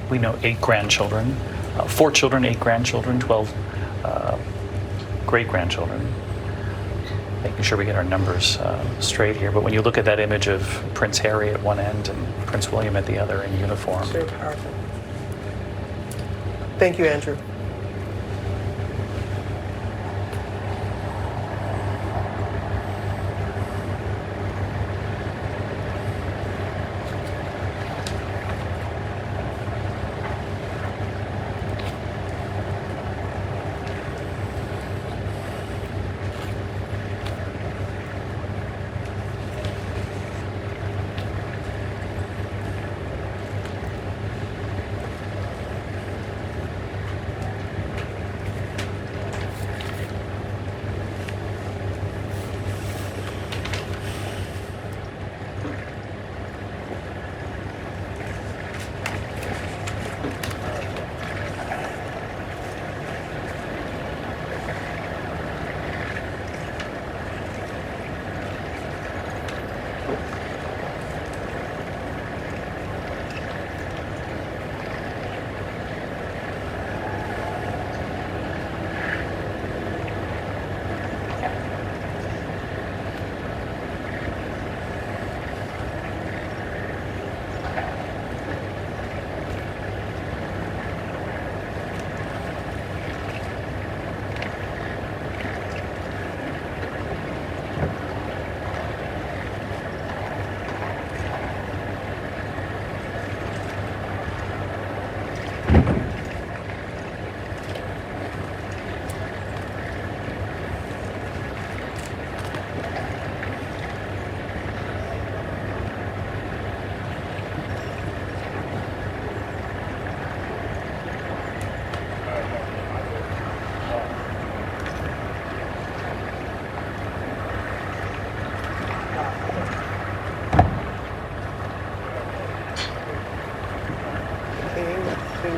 We know 8 grandchildren, 4 children, 8 grandchildren, 12 great-grandchildren. Making sure we get our numbers straight here. But when you look at that image of Prince Harry at one end and Prince William at the other in uniform. It's very powerful. Thank you, Andrew.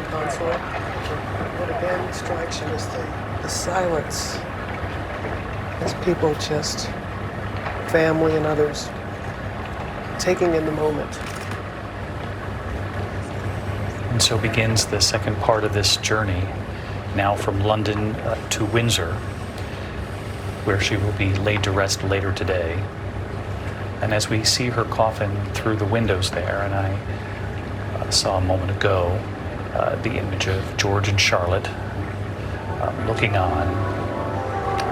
Consort. What again strikes you is the silence as people just, family and others, taking in the moment. And so begins the second part of this journey, now from London to Windsor, where she will be laid to rest later today. And as we see her coffin through the windows there, and I saw a moment ago, the image of George and Charlotte looking on.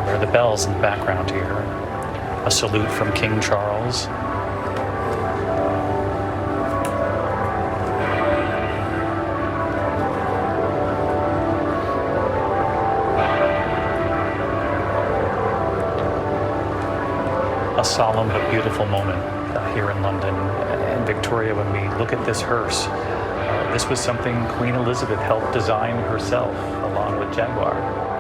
There are the bells in the background here. A salute from King Charles. A solemn but beautiful moment here in London. And Victoria, when we look at this hearse, this was something Queen Elizabeth helped design herself, along with Jaguar.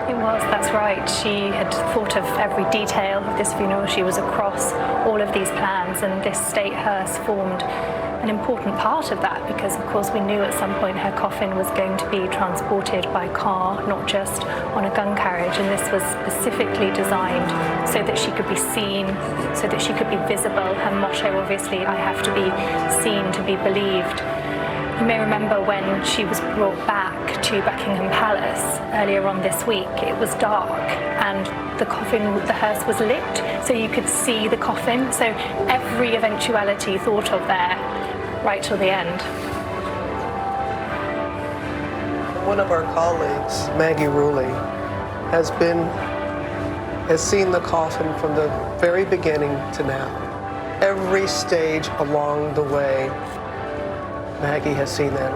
It was, that's right. She had thought of every detail of this funeral. She was across all of these plans, and this state hearse formed an important part of that because, of course, we knew at some point her coffin was going to be transported by car, not just on a gun carriage, and this was specifically designed so that she could be seen, so that she could be visible. Her motto, obviously, I have to be seen to be believed. You may remember when she was brought back to Buckingham Palace earlier on this week, it was dark and the hearse was lit, so you could see the coffin. So every eventuality thought of there, right till the end. One of our colleagues, Maggie Ruley, has seen the coffin from the very beginning to now. Every stage along the way, Maggie has seen that.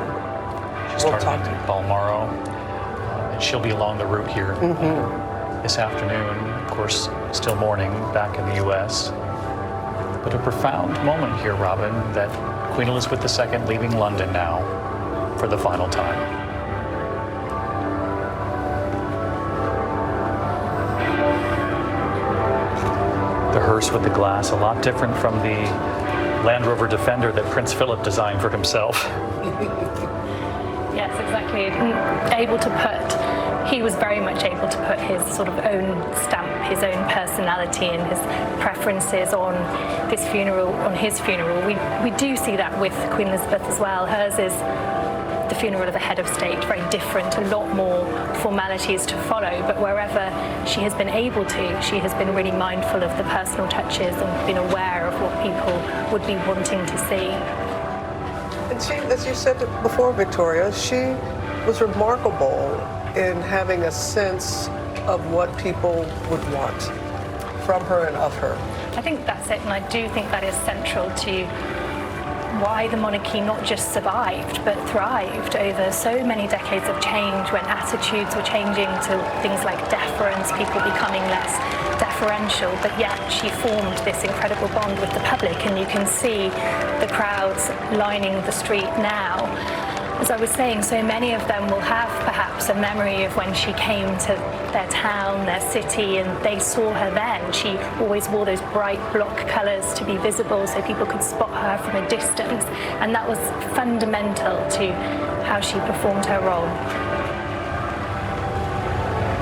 She started in Balmoral, and she'll be along the route here this afternoon. Of course, still morning back in the U.S. But a profound moment here, Robin, that Queen Elizabeth II leaving London now for the final time. The hearse with the glass, a lot different from the Land Rover Defender that Prince Philip designed for himself. Yes, exactly. Able to put he was very much able to put his sort of own stamp, his own personality and his preferences on this funeral, on his funeral. We do see that with Queen Elizabeth as well. Hers is the funeral of a head of state, very different, a lot more formalities to follow, but wherever she has been able to, she has been really mindful of the personal touches and been aware of what people would be wanting to see. And she, as you said before, Victoria, she was remarkable in having a sense of what people would want from her and of her. I think that's it, and I do think that is central to why the monarchy not just survived but thrived over so many decades of change, when attitudes were changing to things like deference, people becoming less deferential, but yet she formed this incredible bond with the public, and you can see the crowds lining the street now. As I was saying, so many of them will have perhaps a memory of when she came to their town, their city, and they saw her then. She always wore those bright block colours to be visible so people could spot her from a distance, and that was fundamental to how she performed her role.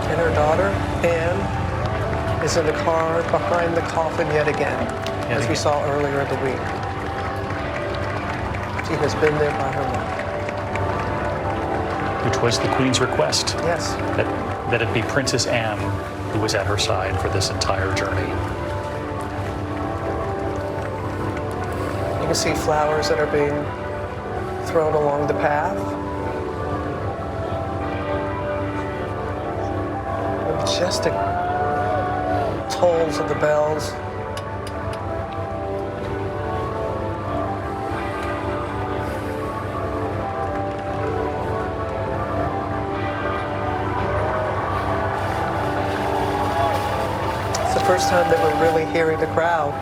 And her daughter, Anne, is in the car behind the coffin yet again, as we saw earlier in the week. She has been there by her mother. Which was the Queen's request. Yes. That it be Princess Anne who was at her side for this entire journey. You can see flowers that are being thrown along the path. The majestic tolls of the bells. First time that we're really hearing the crowd.